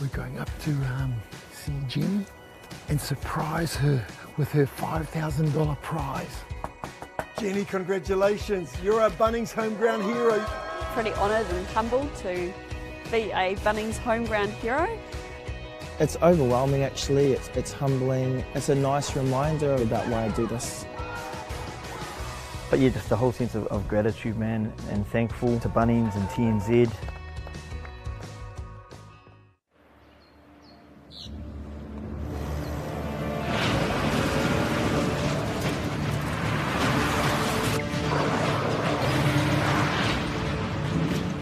We're going up to see Jenny and surprise her with her $5,000 prize. Jenny, congratulations. You're a Bunnings home ground hero. Pretty honoured and humbled to be a Bunnings home ground hero. It's overwhelming actually, it's humbling. It's a nice reminder about why I do this. But yeah, just the whole sense of gratitude, man, and thankful to Bunnings and TNZ.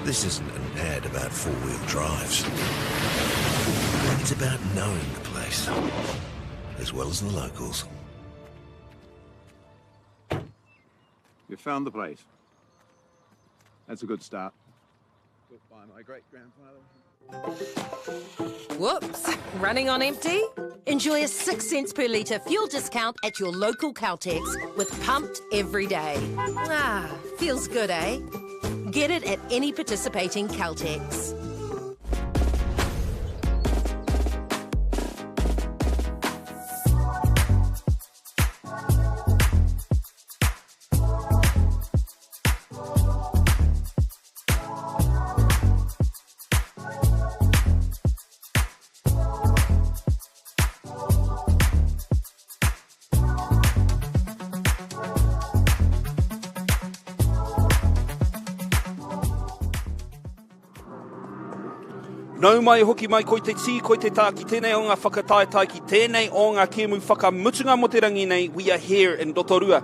This isn't an ad about four-wheel drives. It's about knowing the place, as well as the locals. You found the place. That's a good start. Built by my great-grandfather. Whoops, running on empty? Enjoy a 6 cents per litre fuel discount at your local Caltex with Pumped every day. Ah, feels good, eh? Get it at any participating Caltex. Nau mai hoki mai koe te tī, koe te tā ki tēnei o ngā whakataetai ki tēnei o ngā kēmu whakamutunga mo te rangi nei. We are here in Rotorua.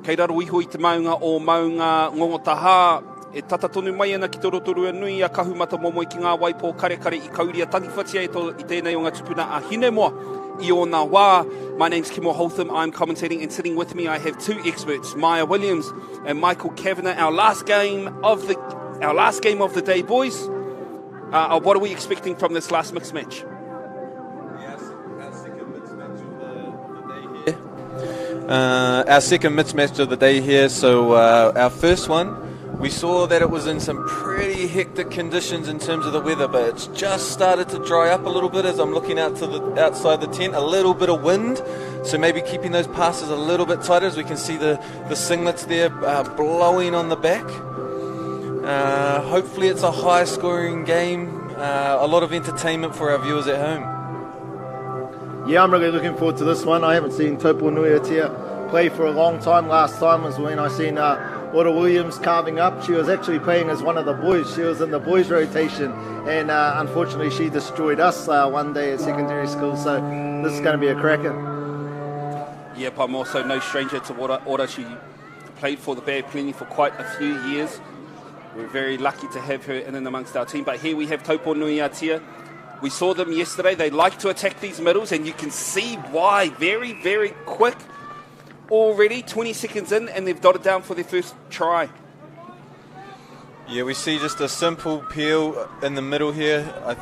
Kei raro iho i te maunga o maunga ngongotaha. E tata tonu mai ana ki te Rotorua nui a kahumata momo i ki ngā waipo karekare i kauria tangiwhatia i tēnei o ngā tupuna a hine moa. I o ngā wā. My name's Kimmo Holtham. I'm commentating, and sitting with me I have two experts, Maya Williams and Michael Kavanagh. Our last game of the day, boys. What are we expecting from this last mixed match? Our second mixed match of the day here. Our second mixed match of the day here. So our first one, we saw that it was in some pretty hectic conditions in terms of the weather, but it's just started to dry up a little bit as I'm looking out to the outside the tent. A little bit of wind, so maybe keeping those passes a little bit tighter as we can see the singlets there blowing on the back. Hopefully it's a high-scoring game, a lot of entertainment for our viewers at home. Yeah, I'm really looking forward to this one. I haven't seen Taupo nui-a-Tia play for a long time. Last time was when I seen Laura Williams carving up. She was actually playing as one of the boys. She was in the boys' rotation, and unfortunately she destroyed us one day at secondary school, so this is going to be a cracker. Yep, I'm also no stranger to Ora. She played for the Bay of Plenty for quite a few years. We're very lucky to have her in and amongst our team. But here we have Taupo nui-a-Tia. We saw them yesterday. They like to attack these middles, and you can see why. Very, very quick. Already 20 seconds in, and they've dotted down for their first try. Yeah, we see just a simple peel in the middle here. I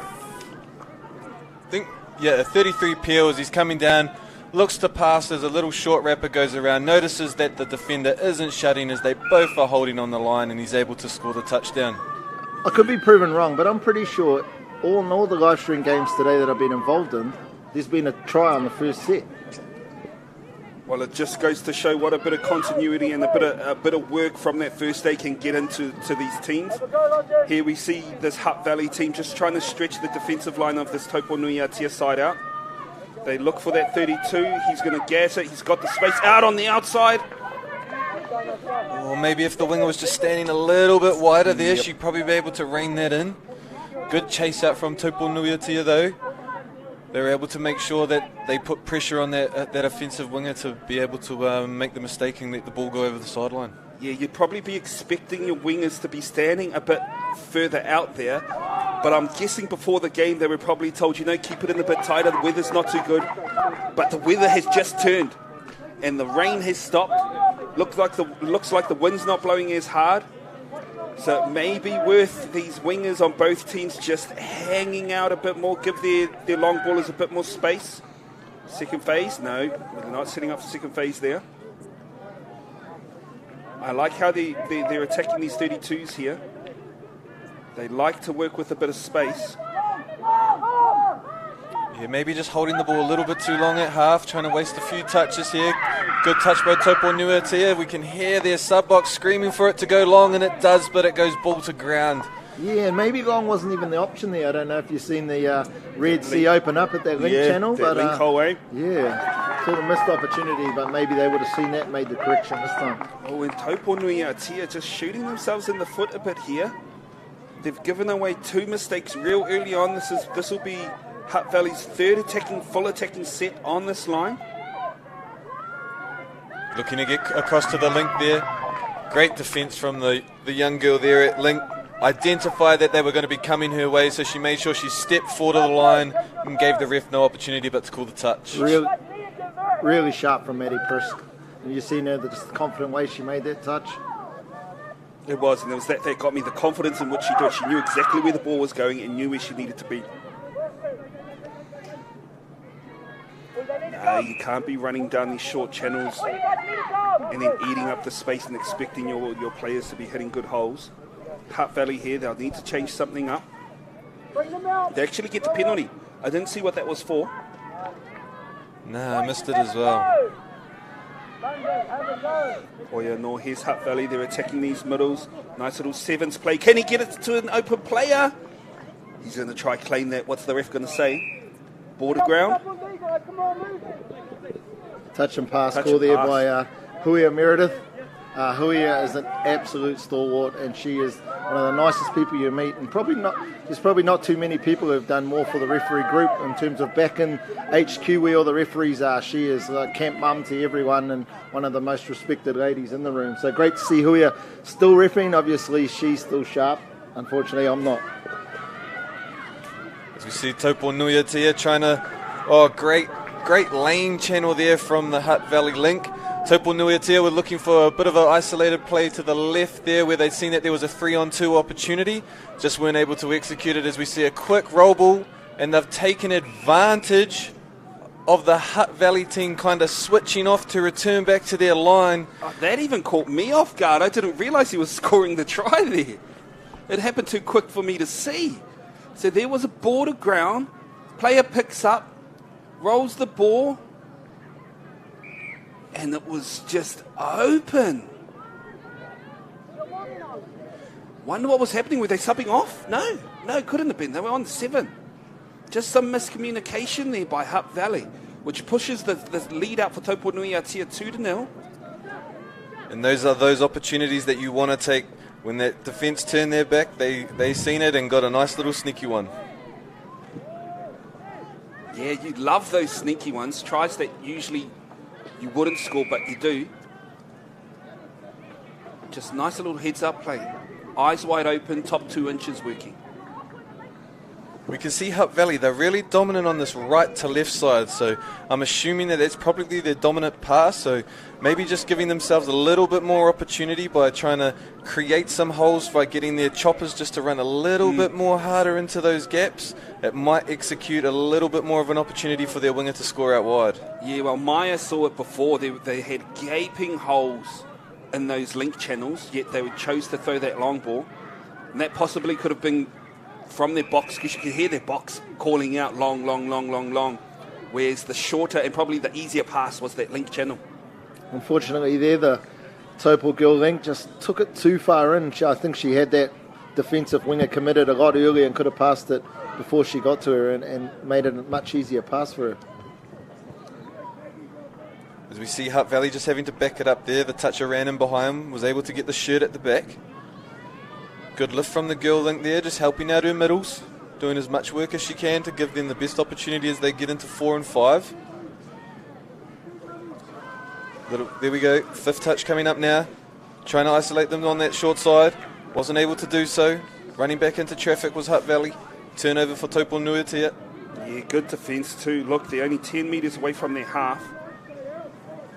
think, yeah, a 33 peel as he's coming down. Looks to pass as a little short wrapper goes around. Notices that the defender isn't shutting as they both are holding on the line, and he's able to score the touchdown. I could be proven wrong, but I'm pretty sure in all the live stream games today that I've been involved in, there's been a try on the first set. Well, it just goes to show what a bit of continuity and a bit of work from that first day can get into these teams. Here we see this Hutt Valley team just trying to stretch the defensive line of this Taupo nui-a-Tia side out. They look for that 32. He's going to gas it. He's got the space out on the outside. Or maybe if the winger was just standing a little bit wider there, she'd probably be able to rein that in. Good chase out from Taupo nui-a-Tia though. They were able to make sure that they put pressure on that offensive winger to be able to make the mistake and let the ball go over the sideline. Yeah, you'd probably be expecting your wingers to be standing a bit further out there. But I'm guessing before the game they were probably told, keep it in a bit tighter, the weather's not too good. But the weather has just turned and the rain has stopped. Looks like the wind's not blowing as hard. So it may be worth these wingers on both teams just hanging out a bit more, give their long ballers a bit more space. Second phase, no, they're not setting up for second phase there. I like how they're attacking these 32s here. They like to work with a bit of space. Yeah, maybe just holding the ball a little bit too long at half, trying to waste a few touches here. Good touch by Taupo nui-a-Tia. We can hear their sub-box screaming for it to go long, and it does, but it goes ball to ground. Yeah, and maybe long wasn't even the option there. I don't know if you've seen the Red Sea open up at that link channel. That link hallway. Yeah, sort of missed opportunity, but maybe they would have seen that and made the correction this time. Oh, and Taupo nui-a-Tia just shooting themselves in the foot a bit here. They've given away 2 mistakes real early on. This will be Hutt Valley's third full attacking set on this line. Looking to get across to the link there. Great defence from the young girl there at link. Identified that they were going to be coming her way, so she made sure she stepped forward to the line and gave the ref no opportunity but to call the touch. Really sharp from Maddie Prisk. And you see now the confident way she made that touch. It was, and it was that got me the confidence in what she did. She knew exactly where the ball was going and knew where she needed to be. No, you can't be running down these short channels and then eating up the space and expecting your players to be hitting good holes. Hutt Valley here, they'll need to change something up. They actually get the penalty. I didn't see what that was for. Nah, I missed it as well. Oh yeah, no, here's Hutt Valley. They're attacking these middles. Nice little sevens play. Can he get it to an open player? He's going to try claim that. What's the ref going to say? Border ground. Touch and pass call there by Huia Meredith. Huia is an absolute stalwart, and she is one of the nicest people you meet, and there's probably not too many people who have done more for the referee group in terms of back in HQ where all the referees are. She is like camp mum to everyone and one of the most respected ladies in the room. So great to see Huia still refereeing. Obviously she's still sharp. Unfortunately I'm not. As we see Taupo nui-a-Tia trying to, great lane channel there from the Hutt Valley link. Taupo nui-a-Tia were looking for a bit of an isolated play to the left there where they'd seen that there was a 3-on-2 opportunity. Just weren't able to execute it as we see a quick roll ball, and they've taken advantage of the Hutt Valley team kind of switching off to return back to their line. Oh, that even caught me off guard. I didn't realise he was scoring the try there. It happened too quick for me to see. So there was a border ground. Player picks up, rolls the ball, and it was just open. Wonder what was happening. Were they subbing off? No, it couldn't have been. They were on the 7. Just some miscommunication there by Hutt Valley, which pushes the lead out for Taupo nui-a-Tia 2-0. And those are those opportunities that you want to take when that defence turned their back. They seen it and got a nice little sneaky one. Yeah, you love those sneaky ones. Tries that usually you wouldn't score, but you do. Just nice little heads-up play. Eyes wide open, top 2 inches working. We can see Hutt Valley, they're really dominant on this right to left side, so I'm assuming that that's probably their dominant pass, so maybe just giving themselves a little bit more opportunity by trying to create some holes by getting their choppers just to run a little bit more harder into those gaps. It might execute a little bit more of an opportunity for their winger to score out wide. Yeah, well, Maya saw it before. They had gaping holes in those link channels, yet they chose to throw that long ball, and that possibly could have been from their box, because you can hear their box calling out long, whereas the shorter and probably the easier pass was that link channel. Unfortunately there, the Taupo girl link just took it too far in. I think she had that defensive winger committed a lot earlier and could have passed it before she got to her and made it a much easier pass for her. As we see Hutt Valley just having to back it up there, the toucher ran in behind, was able to get the shirt at the back. Good lift from the girl link there, just helping out her middles, doing as much work as she can to give them the best opportunity as they get into 4 and 5. There we go, 5th touch coming up now. Trying to isolate them on that short side. Wasn't able to do so. Running back into traffic was Hutt Valley. Turnover for Taupo nui-a-Tia. Yeah, good defence too. Look, they're only 10 metres away from their half.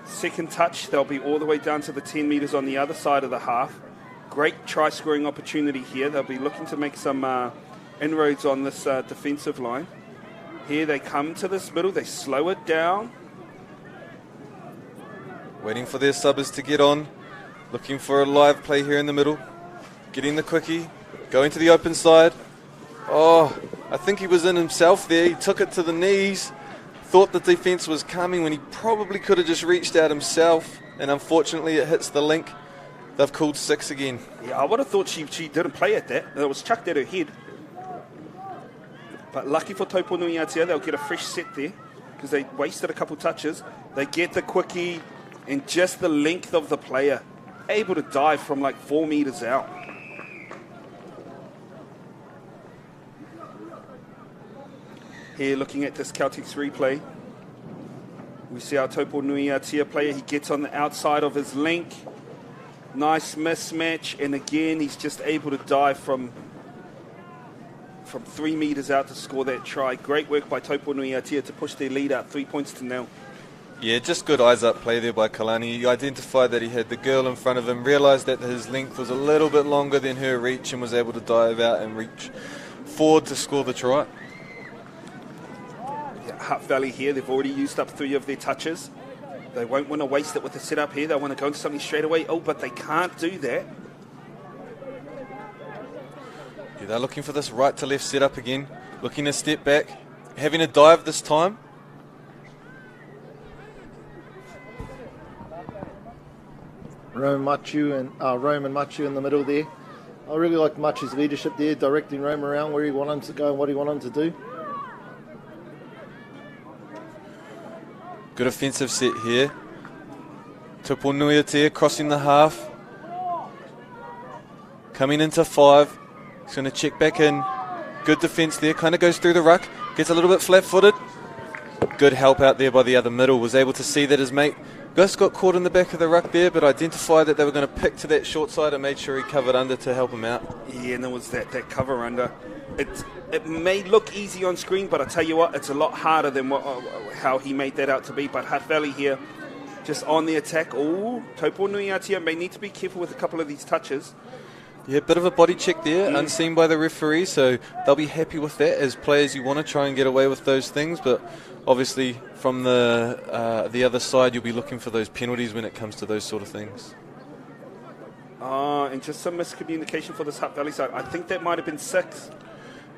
2nd touch, they'll be all the way down to the 10 metres on the other side of the half. Great try-scoring opportunity here. They'll be looking to make some inroads on this defensive line. Here they come to this middle. They slow it down. Waiting for their subbers to get on. Looking for a live play here in the middle. Getting the quickie. Going to the open side. Oh, I think he was in himself there. He took it to the knees, thought the defence was coming when he probably could have just reached out himself, and unfortunately it hits the link. They've called 6 again. Yeah, I would have thought she didn't play at that. It was chucked at her head. But lucky for Taupo nui-a-Tia, they'll get a fresh set there because they wasted a couple touches. They get the quickie and just the length of the player, able to dive from like 4 metres out. Here, looking at this Celtics replay, we see our Taupo nui-a-Tia player. He gets on the outside of his link. Nice mismatch, and again, he's just able to dive from 3 metres out to score that try. Great work by Taupo nui-a-Tia to push their lead out 3 points to 0. Yeah, just good eyes-up play there by Kalani. He identified that he had the girl in front of him, realised that his length was a little bit longer than her reach, and was able to dive out and reach forward to score the try. Hutt Valley here, they've already used up 3 of their touches. They won't want to waste it with the setup here. They want to go into something straight away. Oh, but they can't do that. Yeah, they're looking for this right to left setup again. Looking to step back. Having a dive this time. Rome and Machu in the middle there. I really like Machu's leadership there, directing Rome around where he wanted him to go and what he wanted him to do. Good offensive set here. Taupo nui-a-Tia crossing the half. Coming into 5. He's going to check back in. Good defence there. Kind of goes through the ruck. Gets a little bit flat-footed. Good help out there by the other middle. Was able to see that his mate Gus got caught in the back of the ruck there, but identified that they were going to pick to that short side and made sure he covered under to help him out. Yeah, and there was that cover under. It may look easy on screen, but I tell you what, it's a lot harder than how he made that out to be. But Hutt Valley here, just on the attack. Oh, Taupo nui-a-Tia may need to be careful with a couple of these touches. Yeah, bit of a body check there, unseen by the referee, so they'll be happy with that. As players, you want to try and get away with those things, but obviously from the other side, you'll be looking for those penalties when it comes to those sort of things. And just some miscommunication for this Hutt Valley side. I think that might have been 6.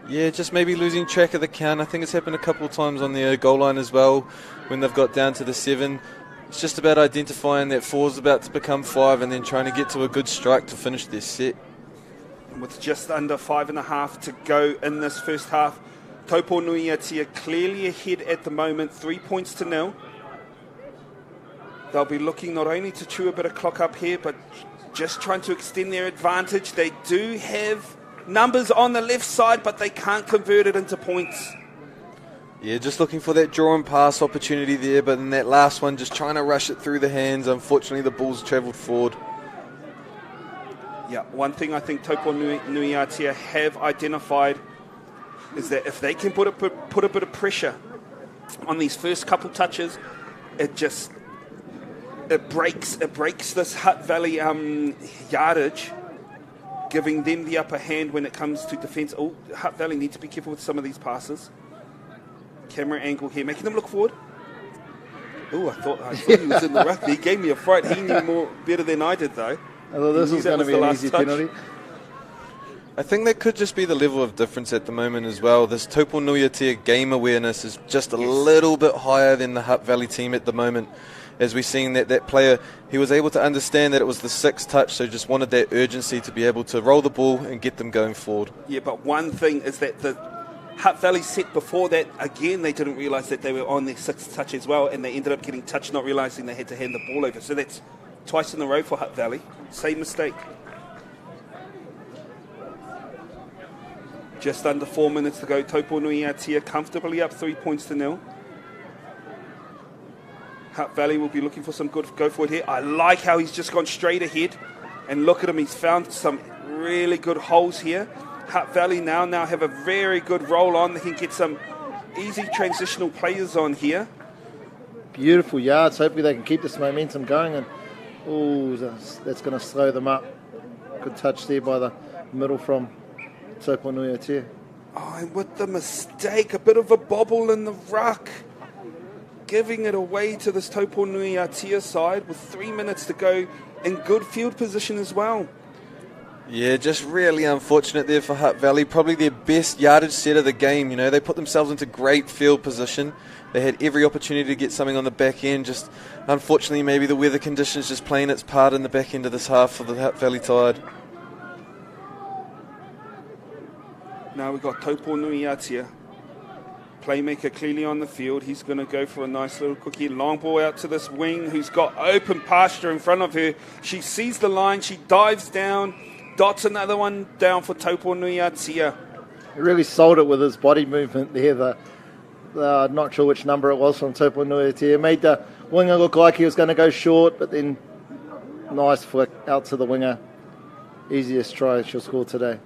Yeah, just maybe losing track of the count. I think it's happened a couple of times on the goal line as well when they've got down to the 7. It's just about identifying that 4's about to become 5 and then trying to get to a good strike to finish their set. With just under 5.5 to go in this first half, Taupo nui-a-Tia clearly ahead at the moment, 3 points to 0. They'll be looking not only to chew a bit of clock up here, but just trying to extend their advantage. They do have numbers on the left side, but they can't convert it into points. Yeah, just looking for that draw and pass opportunity there, but in that last one, just trying to rush it through the hands. Unfortunately, the ball's travelled forward. Yeah, one thing I think Taupo nui-a-Tia have identified is that if they can put a bit of pressure on these first couple touches, it breaks this Hutt Valley yardage, giving them the upper hand when it comes to defence. Oh, Hutt Valley need to be careful with some of these passes. Camera angle here, making them look forward. Oh, I thought he was in the ruck. He gave me a fright. He knew better than I did, though. I thought this was going to be an easy penalty. I think that could just be the level of difference at the moment as well. This Taupo nui-a-Tia game awareness is just a little bit higher than the Hutt Valley team at the moment. As we've seen that player, he was able to understand that it was the 6th touch, so just wanted that urgency to be able to roll the ball and get them going forward. Yeah, but one thing is that the Hutt Valley set before that, again, they didn't realise that they were on their 6th touch as well, and they ended up getting touched, not realising they had to hand the ball over. So that's twice in a row for Hutt Valley. Same mistake. Just under 4 minutes to go. Taupo nui-a-Tia comfortably up 3 points to 0. Hutt Valley will be looking for some good go forward here. I like how he's just gone straight ahead. And look at him, he's found some really good holes here. Hutt Valley now have a very good roll on. They can get some easy transitional players on here. Beautiful yards. Hopefully they can keep this momentum going. And oh, that's going to slow them up. Good touch there by the middle from Taupo nui-a-Tia. Oh, and with the mistake, a bit of a bobble in the ruck. Giving it away to this Taupo nui-a-Tia side with 3 minutes to go in good field position as well. Yeah, just really unfortunate there for Hutt Valley. Probably their best yardage set of the game. You know, they put themselves into great field position. They had every opportunity to get something on the back end. Just unfortunately, maybe the weather conditions just playing its part in the back end of this half for the Hutt Valley Tide. Now we've got Taupo nui-a-Tia. Playmaker clearly on the field. He's going to go for a nice little cookie. Long ball out to this wing who's got open pasture in front of her. She sees the line. She dives down. Dots another one down for Taupo nui-a-Tia. He really sold it with his body movement there. Not sure which number it was from Taupo nui-a-Tia. Made the winger look like he was going to go short, but then nice flick out to the winger. Easiest try she'll score today.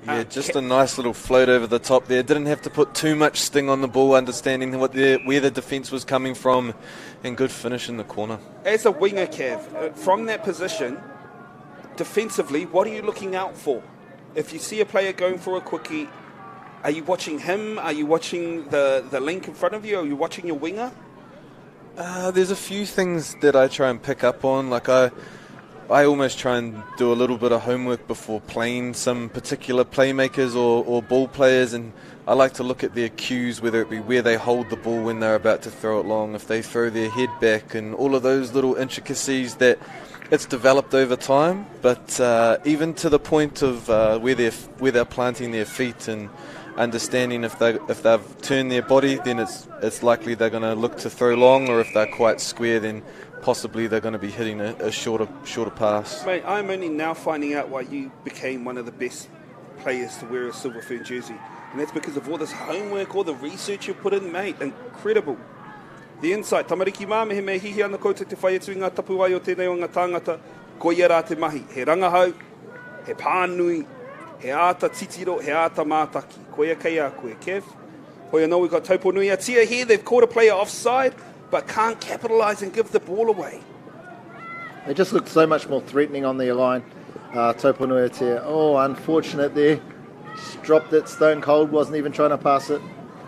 Yeah, just a nice little float over the top there. Didn't have to put too much sting on the ball, understanding where the defence was coming from, and good finish in the corner. As a winger, Kev, from that position, defensively, what are you looking out for? If you see a player going for a quickie, are you watching him? Are you watching the link in front of you? Are you watching your winger? There's a few things that I try and pick up on. Like I almost try and do a little bit of homework before playing some particular playmakers or ball players, and I like to look at their cues, whether it be where they hold the ball when they're about to throw it long, if they throw their head back, and all of those little intricacies that it's developed over time. But even to the point of where they're planting their feet and understanding if they've turned their body, then it's likely they're going to look to throw long, or if they're quite square, then possibly they're going to be hitting a shorter pass. Mate, I'm only now finding out why you became one of the best players to wear a Silver Fern jersey. And that's because of all this homework, all the research you put in, mate. Incredible. The insight. Tamariki mā mehe me hihi ana koutou te whai atu i ngā tapu ai o tēnei o ngā tāngata. Ko ia rā te mahi. He rangahau, he pānui, he āta titiro, he āta mātaki. Ko ia kei a koe, Kev. Hoi anō, we've got Taupo nui-a-Tia here. They've caught a player offside, but can't capitalise and give the ball away. They just looked so much more threatening on their line, Taupo nui-a-Tia. Oh, unfortunate there. Just dropped it stone cold, wasn't even trying to pass it.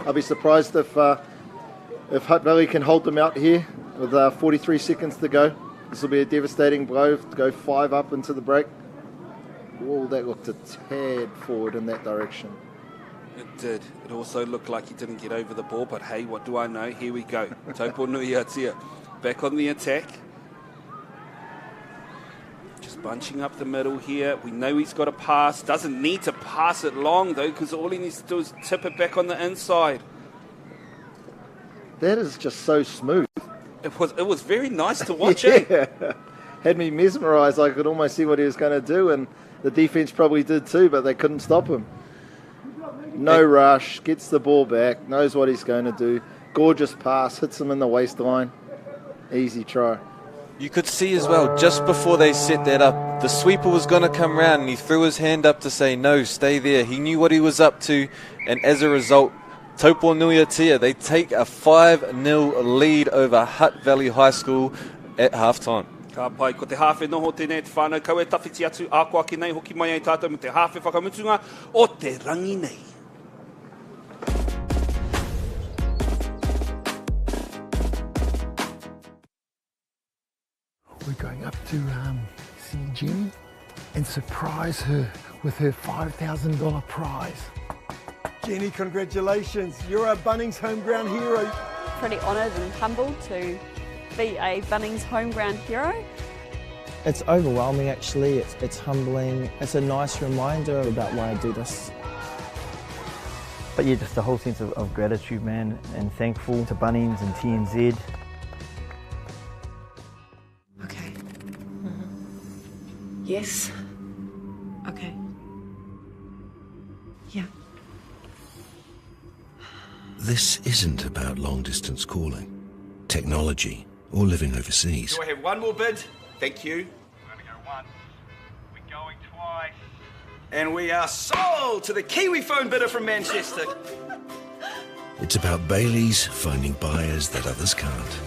I'll be surprised if Hutt Valley can hold them out here with 43 seconds to go. This will be a devastating blow to go 5 up into the break. Oh, that looked a tad forward in that direction. It did. It also looked like he didn't get over the ball, but hey, what do I know? Here we go. Taupo nui-a-Tia back on the attack. Just bunching up the middle here. We know he's got a pass. Doesn't need to pass it long, though, because all he needs to do is tip it back on the inside. That is just so smooth. It was very nice to watch. Yeah. Had me mesmerised. I could almost see what he was going to do, and the defence probably did too, but they couldn't stop him. No rush, gets the ball back, knows what he's going to do. Gorgeous pass, hits him in the waistline. Easy try. You could see as well, just before they set that up, the sweeper was going to come round and he threw his hand up to say, no, stay there. He knew what he was up to, and as a result, Taupo nui-a-Tia, they take a 5-0 lead over Hutt Valley High School at half-time. Ka pai, ko te hawhe noho tēnei te whānau, kau e tawhiti atu, ākoa ki nei, hoki mai ai tātou mo te hawhe whakamutunga o te rangi nei. We're going up to see Jenny and surprise her with her $5,000 prize. Jenny, congratulations. You're a Bunnings home ground hero. Pretty honoured and humbled to be a Bunnings home ground hero. It's overwhelming actually, it's humbling. It's a nice reminder about why I do this. But yeah, just the whole sense of gratitude, man, and thankful to Bunnings and TNZ. Okay. Yes. Okay. Yeah. This isn't about long-distance calling, technology, or living overseas. Do I have one more bid? Thank you. We're going to go once. We're going twice. And we are sold to the Kiwi phone bidder from Manchester. It's about Bayleys finding buyers that others can't.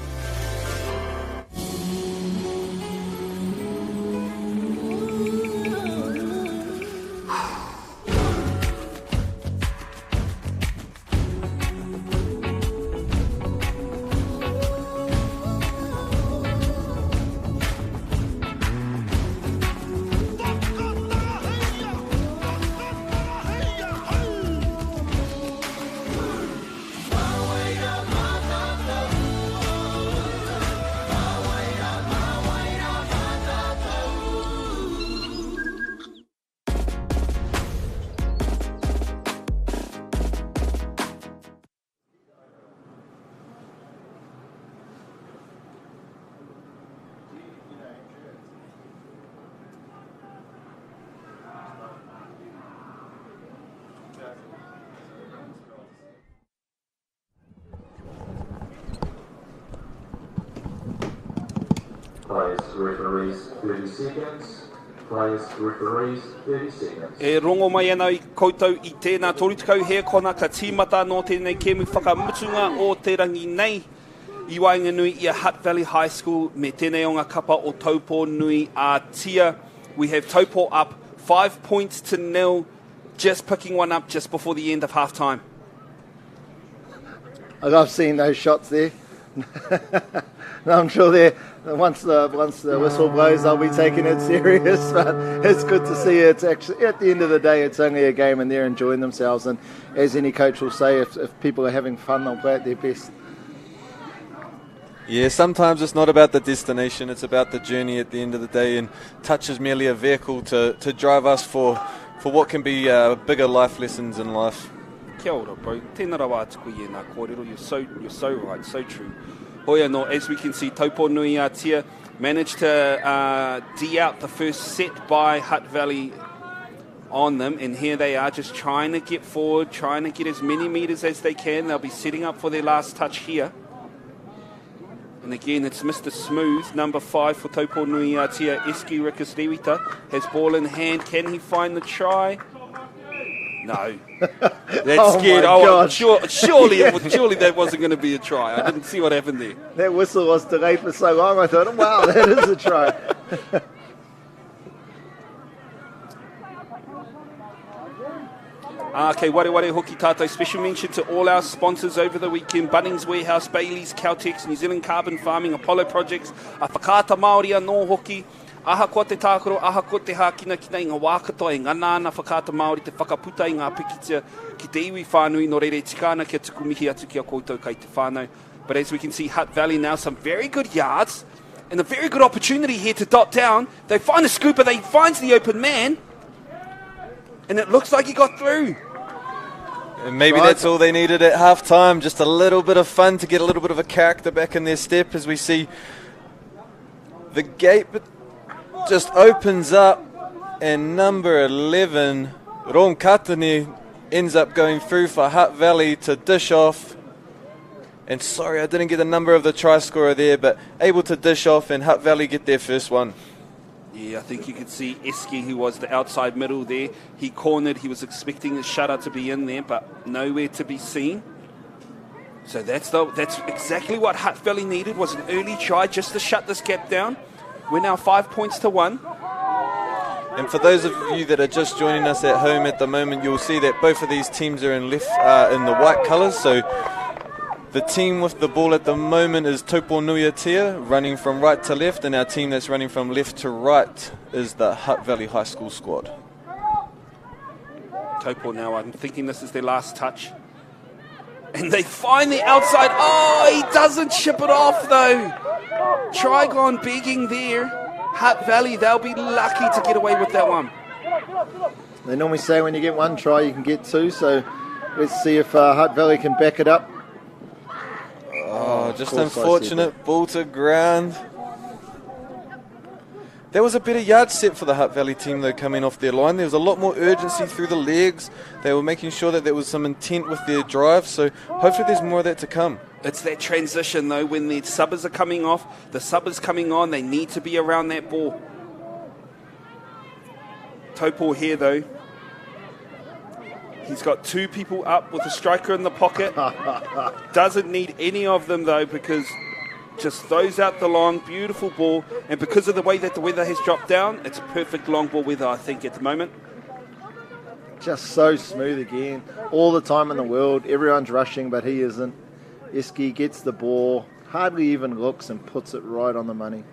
Players, referees, 30 seconds. Players, referees, 30 seconds. E rongo mai ana I koutou I tēnā torutikau hea kona ka tīmata no tēnei kēmu whakamutunga o te rangi nei. I wainga nui I a Hutt Valley High School me tēnei o ngā kapa o Taupo nui-a-Tia. We have Taupo up 5 points to 0, just picking one up just before the end of half time. I love seeing those shots there. No, I'm sure they're once the whistle blows, they'll be taking it serious. But it's good to see. It's actually at the end of the day, it's only a game, and they're enjoying themselves. And as any coach will say, if people are having fun, they'll play at their best. Yeah, sometimes it's not about the destination; it's about the journey at the end of the day. And touch is merely a vehicle to drive us for what can be bigger life lessons in life. Kia ora, bro. Tēnā rawa atuku I nā kōrero. You're so right, so true. Hoia no, as we can see, Taupo nui-a-Tia managed to D out the first set by Hutt Valley on them, and here they are just trying to get forward, trying to get as many metres as they can. They'll be setting up for their last touch here. And again, it's Mr. Smooth, number 5 for Taupo nui-a-Tia, Eski Rikasriwita, has ball in hand. Can he find the try? No. That's scared. Surely that wasn't going to be a try. I didn't see what happened there. That whistle was delayed for so long, I thought, wow, that is a try. Okay, ware hoki tātou. Special mention to all our sponsors over the weekend: Bunnings Warehouse, Bayleys, Caltex, New Zealand Carbon Farming, Apollo Projects, a whakaata Māori anō hoki. Aha ko te tākaro, aha ko te hākina ki nei ngā wākatoa e ngana ana whakaata Māori te whakaputa I ngā pikitia ki te iwi whānui no reire tikana kia tuku mihi atu kia koutou kai te whānau. But as we can see, Hutt Valley now, some very good yards and a very good opportunity here to dot down. They find a scooper, they finds the open man, and it looks like he got through. And maybe that's all they needed at half-time, just a little bit of fun to get a little bit of a character back in their step as we see the gate just opens up, and number 11, Ron Katani, ends up going through for Hutt Valley to dish off. And sorry, I didn't get the number of the try scorer there, but able to dish off and Hutt Valley get their first one. Yeah, I think you could see Eski, who was the outside middle there. He cornered, he was expecting his shutter to be in there, but nowhere to be seen. So that's exactly what Hutt Valley needed, was an early try just to shut this gap down. We're now 5 points to 1. And for those of you that are just joining us at home at the moment, you'll see that both of these teams are in the white colours. So the team with the ball at the moment is Taupo nui-a-Tia, running from right to left, and our team that's running from left to right is the Hutt Valley High School squad. Taupo now, I'm thinking this is their last touch. And they find the outside. Oh, he doesn't chip it off though. Trigon begging there. Hutt Valley, they'll be lucky to get away with that one. They normally say when you get one try, you can get two. So let's see if Hutt Valley can back it up. Oh, just unfortunate. Ball to ground. There was a better yard set for the Hutt Valley team, though, coming off their line. There was a lot more urgency through the legs. They were making sure that there was some intent with their drive, so hopefully there's more of that to come. It's that transition, though, when the subbers are coming off, the subbers coming on, they need to be around that ball. Taupo here, though. He's got two people up with a striker in the pocket. Doesn't need any of them, though, because just throws out the long, beautiful ball. And because of the way that the weather has dropped down, it's perfect long ball weather, I think, at the moment. Just so smooth again. All the time in the world. Everyone's rushing, but he isn't. Eski gets the ball, hardly even looks, and puts it right on the money.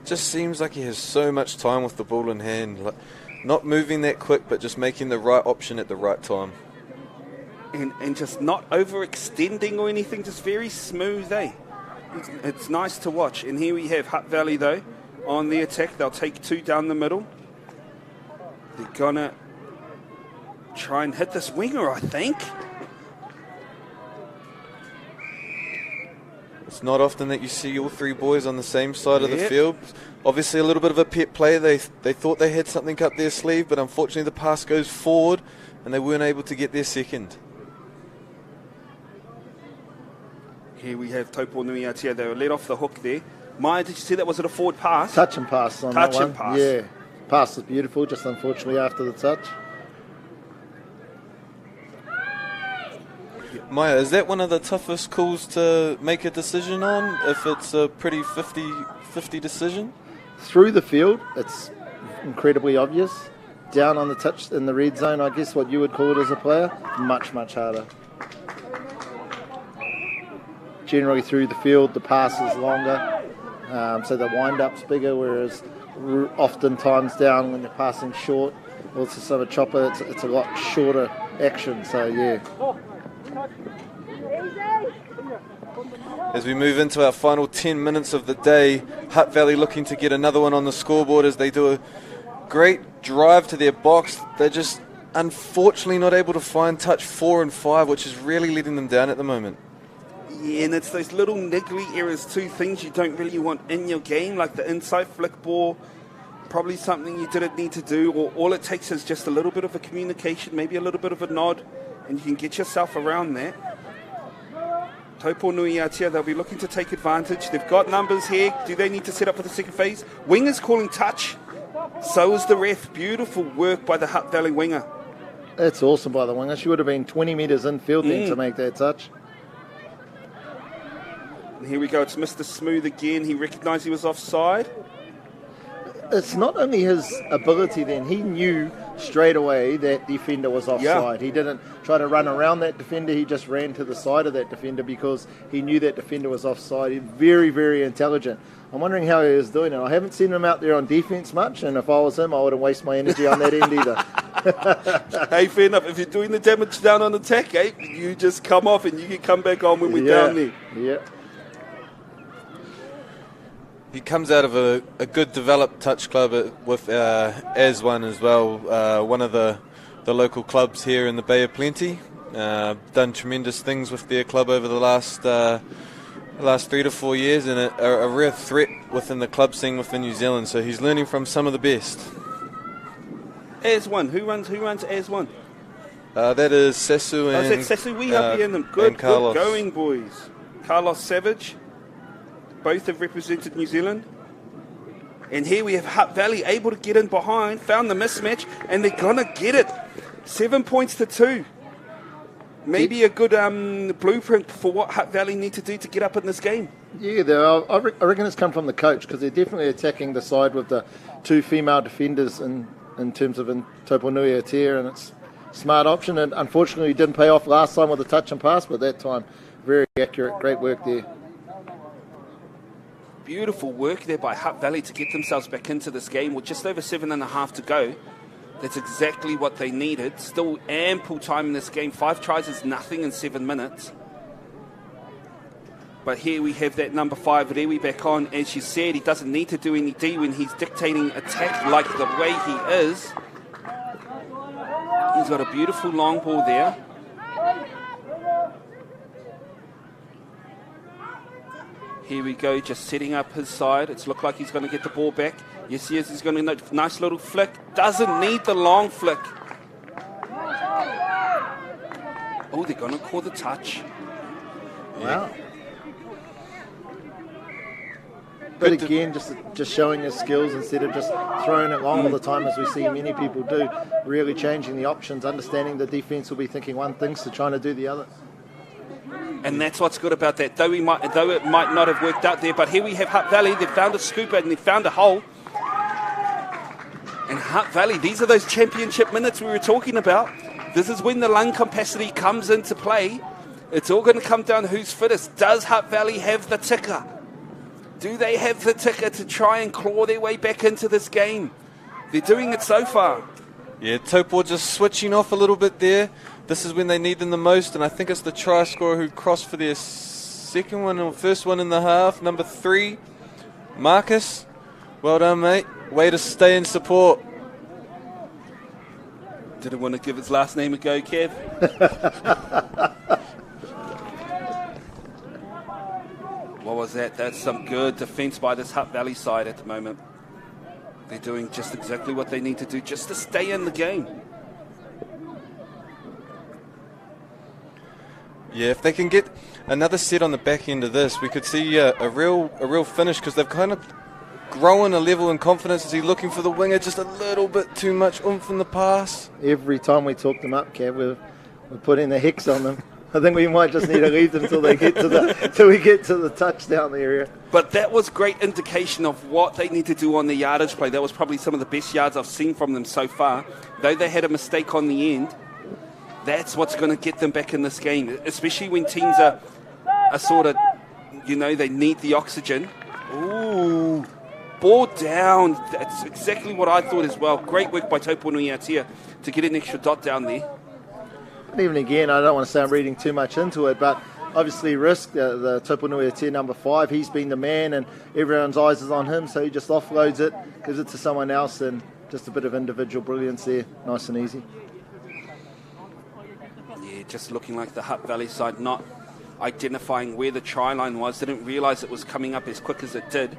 Just seems like he has so much time with the ball in hand. Like, not moving that quick, but just making the right option at the right time. And just not overextending or anything, just very smooth, eh? It's nice to watch. And here we have Hutt Valley, though, on the attack. They'll take two down the middle. They're going to try and hit this winger, I think. It's not often that you see all three boys on the same side of the field. Obviously a little bit of a pet play. They thought they had something up their sleeve, but unfortunately the pass goes forward and they weren't able to get their second. Here we have Taupo nui-a-Tia. They were let off the hook there. Maya, did you see that? Was it a forward pass? Touch and pass on that one. Touch and pass. Yeah. Pass was beautiful, just unfortunately after the touch. Maya, is that one of the toughest calls to make a decision on, if it's a pretty 50-50 decision? Through the field, it's incredibly obvious. Down on the touch in the red zone, I guess what you would call it as a player, much, much harder. Generally through the field, the pass is longer, so the wind-up's bigger, whereas oftentimes down when you're passing short, or it's a chopper, it's a lot shorter action, so yeah. As we move into our final 10 minutes of the day, Hutt Valley looking to get another one on the scoreboard as they do a great drive to their box. They're just unfortunately not able to find touch 4 and 5, which is really letting them down at the moment. Yeah, and it's those little niggly errors too, things you don't really want in your game, like the inside flick ball, probably something you didn't need to do, or all it takes is just a little bit of a communication, maybe a little bit of a nod, and you can get yourself around that. Taupo nui-a-Tia, they'll be looking to take advantage. They've got numbers here. Do they need to set up for the second phase? Winger's calling touch. So is the ref. Beautiful work by the Hutt Valley winger. That's awesome by the winger. She would have been 20 metres in field then to make that touch. And here we go. It's Mr. Smooth again. He recognised he was offside. It's not only his ability then, he knew straight away that defender was offside. He didn't try to run around that defender, he just ran to the side of that defender because he knew that defender was offside. He's very, very intelligent. I'm wondering how he was doing it. I haven't seen him out there on defence much, and if I was him, I wouldn't waste my energy on that end either. Hey, fair enough. If you're doing the damage down on attack, you just come off and you can come back on when we're down there. Yeah. He comes out of a good developed touch club with AS1 as well, one of the local clubs here in the Bay of Plenty. Done tremendous things with their club over the last 3 to 4 years, and a real threat within the club scene within New Zealand. So he's learning from some of the best. AS1, who runs AS1? That is Sesu and is that Sesu? We have in them. Good going, boys. Carlos Savage. Both have represented New Zealand. And here we have Hutt Valley able to get in behind, found the mismatch, and they're going to get it. 7 points to 2. Maybe a good blueprint for what Hutt Valley need to do to get up in this game. Yeah, I reckon it's come from the coach, because they're definitely attacking the side with the 2 female defenders in terms of Taupo nui-a-Tia, and it's a smart option. And unfortunately, it didn't pay off last time with the touch and pass, but that time, very accurate. Great work there. Beautiful work there by Hutt Valley to get themselves back into this game with just over 7.5 to go. That's exactly what they needed. Still ample time in this game. 5 tries is nothing in 7 minutes. But here we have that number 5, Rewi, back on. As you said, he doesn't need to do any D when he's dictating attack like the way he is. He's got a beautiful long ball there. Here we go, just setting up his side. It's looked like he's going to get the ball back. Yes, he is. He's going to nice little flick. Doesn't need the long flick. Oh, they're going to call the touch. Wow. But again, just showing his skills instead of just throwing it long all the time, as we see many people do. Really changing the options, understanding the defence will be thinking one thing, so trying to do the other. And that's what's good about that. Though it might not have worked out there, but here we have Hutt Valley. They've found a scoop and they've found a hole. And Hutt Valley, these are those championship minutes we were talking about. This is when the lung capacity comes into play. It's all going to come down to who's fittest. Does Hutt Valley have the ticker? Do they have the ticker to try and claw their way back into this game? They're doing it so far. Yeah, Taupo just switching off a little bit there. This is when they need them the most, and I think it's the try scorer who crossed for their second one or first one in the half, number 3, Marcus. Well done, mate. Way to stay in support. Didn't want to give his last name a go, Kev. What was that? That's some good defence by this Hutt Valley side at the moment. They're doing just exactly what they need to do just to stay in the game. Yeah, if they can get another set on the back end of this, we could see a real finish, because they've kind of grown a level in confidence. Is he looking for the winger just a little bit too much oomph in the pass? Every time we talk them up, Kev, we're putting the hex on them. I think we might just need to leave them till we get to the touchdown area. But that was great indication of what they need to do on the yardage play. That was probably some of the best yards I've seen from them so far. Though they had a mistake on the end, that's what's going to get them back in this game, especially when teams are sort of, they need the oxygen. Ooh, ball down. That's exactly what I thought as well. Great work by Taupo nui-a-Tia to get an extra dot down there. And even again, I don't want to say I'm reading too much into it, but obviously Risk, the Taupo nui-a-Tia number 5, he's been the man and everyone's eyes is on him, so he just offloads it, gives it to someone else, and just a bit of individual brilliance there, nice and easy. Yeah, just looking like the Hutt Valley side, not identifying where the try line was, didn't realise it was coming up as quick as it did.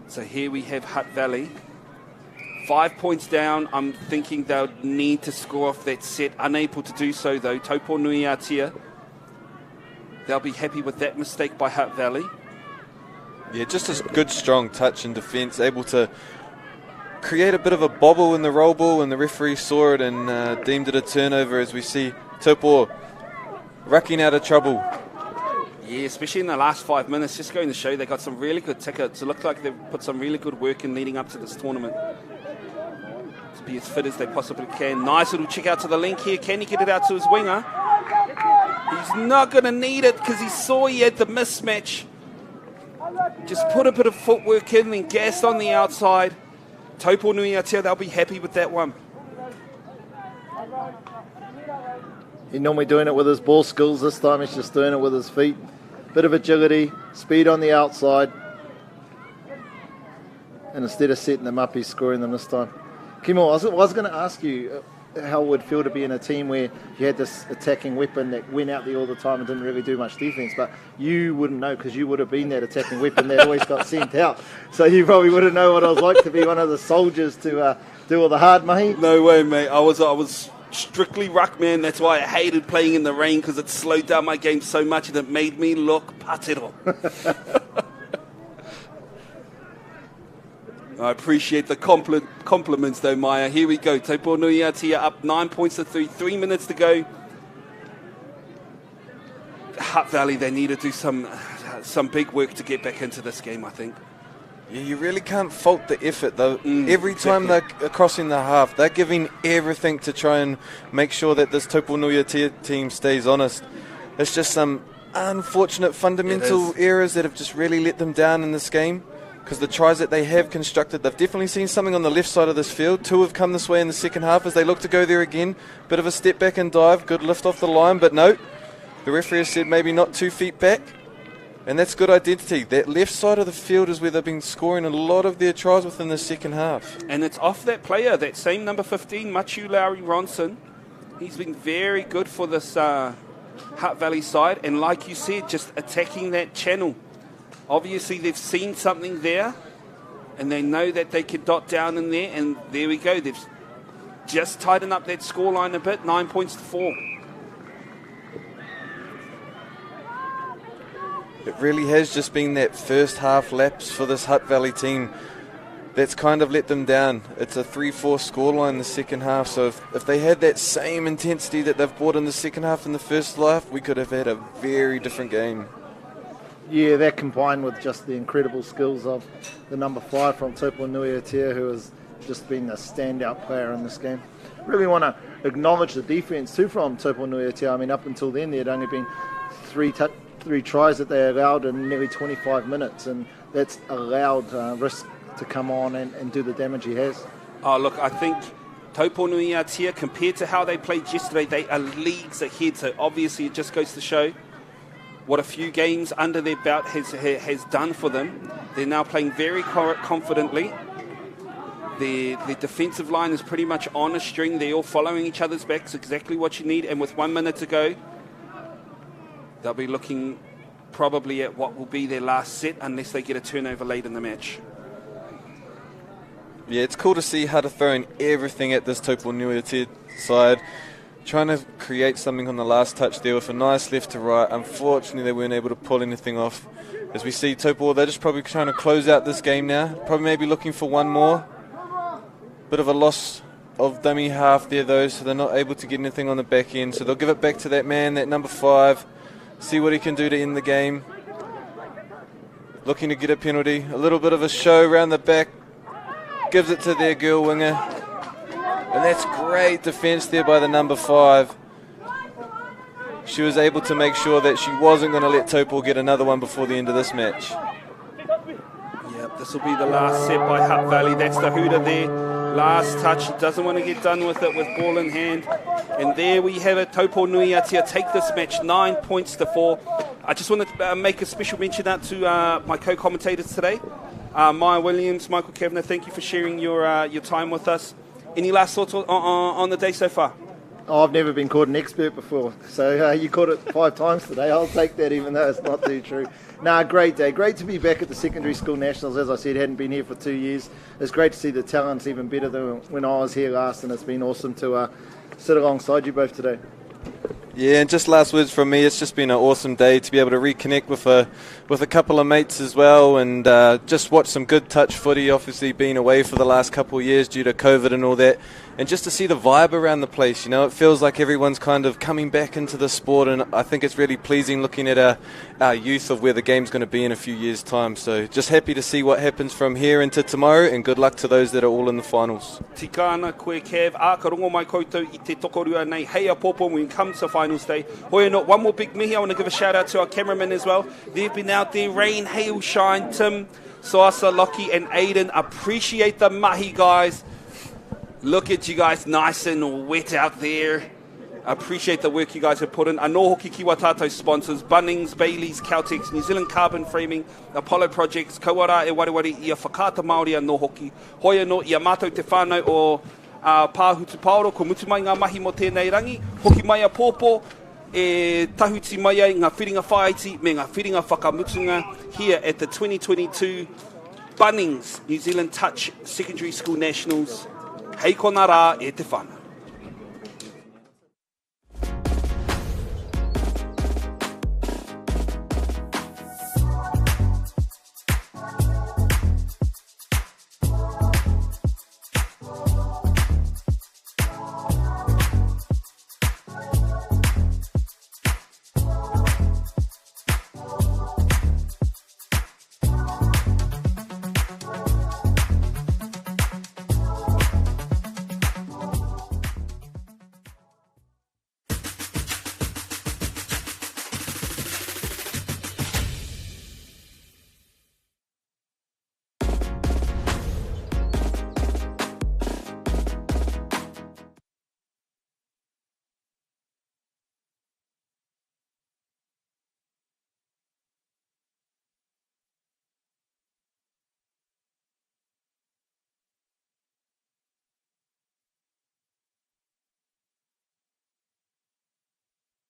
So here we have Hutt Valley. 5 points down. I'm thinking they'll need to score off that set. Unable to do so, though. Taupo nui-a-Tia. They'll be happy with that mistake by Hutt Valley. Yeah, just a good, strong touch in defence. Able to create a bit of a bobble in the roll ball, and the referee saw it and deemed it a turnover, as we see Taupo rucking out of trouble. Yeah, especially in the last 5 minutes. Just going to show they got some really good tickets. It looked like they've put some really good work in leading up to this tournament. To be as fit as they possibly can. Nice little check out to the link here. Can he get it out to his winger? He's not going to need it because he saw he had the mismatch. Just put a bit of footwork in, then gassed on the outside. Taupo nui-a-Tia, they'll be happy with that one. He's normally doing it with his ball skills. This time he's just doing it with his feet. Bit of agility, speed on the outside. And instead of setting them up, he's scoring them this time. Kimo, I was going to ask you how it would feel to be in a team where you had this attacking weapon that went out there all the time and didn't really do much defence, but you wouldn't know because you would have been that attacking weapon that always got sent out. So you probably wouldn't know what it was like to be one of the soldiers to do all the hard mahi. No way, mate. I was strictly ruckman. That's why I hated playing in the rain, because it slowed down my game so much and it made me look patero. I appreciate the compliments, though, Maya. Here we go. Taupo nui-a-Tia up 9 points to 3. 3 minutes to go. Hutt Valley, they need to do some big work to get back into this game, I think. Yeah, you really can't fault the effort, though. Every time they're crossing the half, they're giving everything to try and make sure that this Taupo nui-a-Tia team stays honest. It's just some unfortunate fundamental errors that have just really let them down in this game. Because the tries that they have constructed, they've definitely seen something on the left side of this field. 2 have come this way in the second half as they look to go there again. Bit of a step back and dive, good lift off the line, but no. The referee has said maybe not 2 feet back. And that's good identity. That left side of the field is where they've been scoring a lot of their tries within the second half. And it's off that player, that same number 15, Machu Lowry Ronson. He's been very good for this Hutt Valley side. And like you said, just attacking that channel. Obviously, they've seen something there, and they know that they could dot down in there, and there we go. They've just tightened up that scoreline a bit, 9 points to 4. It really has just been that first half lapse for this Hutt Valley team that's kind of let them down. It's a 3-4 scoreline in the second half, so if they had that same intensity that they've brought in the second half and the first half, we could have had a very different game. Yeah, that combined with just the incredible skills of the number 5 from Taupo nui-a-Tia, who has just been a standout player in this game. Really want to acknowledge the defence too from Taupo nui-a-Tia. I mean, up until then, there had only been three tries that they allowed in nearly 25 minutes, and that's allowed Risk to come on and do the damage he has. Oh, look, I think Taupo nui-a-Tia, compared to how they played yesterday, they are leagues ahead, so obviously it just goes to show what a few games under their belt has done for them. They're now playing very confidently. The defensive line is pretty much on a string. They're all following each other's backs, exactly what you need. And with 1 minute to go, they'll be looking probably at what will be their last set unless they get a turnover late in the match. Yeah, it's cool to see Hutt throwing everything at this Taupo nui-a-Tia side. trying to create something on the last touch there with a nice left to right. Unfortunately, they weren't able to pull anything off. As we see Taupo, they're just probably trying to close out this game now. Probably maybe looking for one more. Bit of a loss of dummy half there though, so they're not able to get anything on the back end. So they'll give it back to that man, that number 5. See what he can do to end the game. Looking to get a penalty. A little bit of a show around the back. Gives it to their girl winger. And that's great defence there by the number 5. She was able to make sure that she wasn't going to let Taupo get another one before the end of this match. Yep, this will be the last set by Hutt Valley. That's the hooter there. Last touch. He doesn't want to get done with it with ball in hand. And there we have it. Taupo nui-a-Tia take this match 9 points to 4. I just want to make a special mention out to my co-commentators today. Maya Williams, Michael Kavanagh, thank you for sharing your time with us. Any last thoughts on the day so far? Oh, I've never been called an expert before, so you caught it 5 times today. I'll take that, even though it's not too true. Nah, great day. Great to be back at the Secondary School Nationals. As I said, hadn't been here for 2 years. It's great to see the talent's even better than when I was here last, and it's been awesome to sit alongside you both today. Yeah, and just last words from me. It's just been an awesome day to be able to reconnect with a couple of mates as well, and just watch some good touch footy. Obviously, being away for the last couple of years due to COVID and all that, and just to see the vibe around the place. You know, it feels like everyone's kind of coming back into the sport, and I think it's really pleasing looking at our youth of where the game's going to be in a few years' time. So just happy to see what happens from here into tomorrow, and good luck to those that are all in the finals. Tika ana koe Kev, ka rongo mai koutou I te tokorua nei, hei a popo when it comes to finals day. Hoi not one more big mihi, I want to give a shout out to our cameramen as well. They've been out there, rain, hail, shine, Tim, Soasa, Lockie and Aiden. Appreciate the mahi, guys. Look at you guys, nice and wet out there. Appreciate the work you guys have put in. Anō hoki ki wa tātou sponsors, Bunnings, Bayleys, Caltex, New Zealand Carbon Framing, Apollo Projects, Kauara e wariwari I a whakata Māori anō hoki. Hoi anō I a mātou te whānau o Pāhutu Paoro, ko mutu mai ngā mahi mo tēnei rangi. Hoki mai a pōpō, e tahuti mai ai ngā whiringa whaiti me ngā whiringa whakamutunga here at the 2022 Bunnings New Zealand Touch Secondary School Nationals. Hei kona rā e te whānau.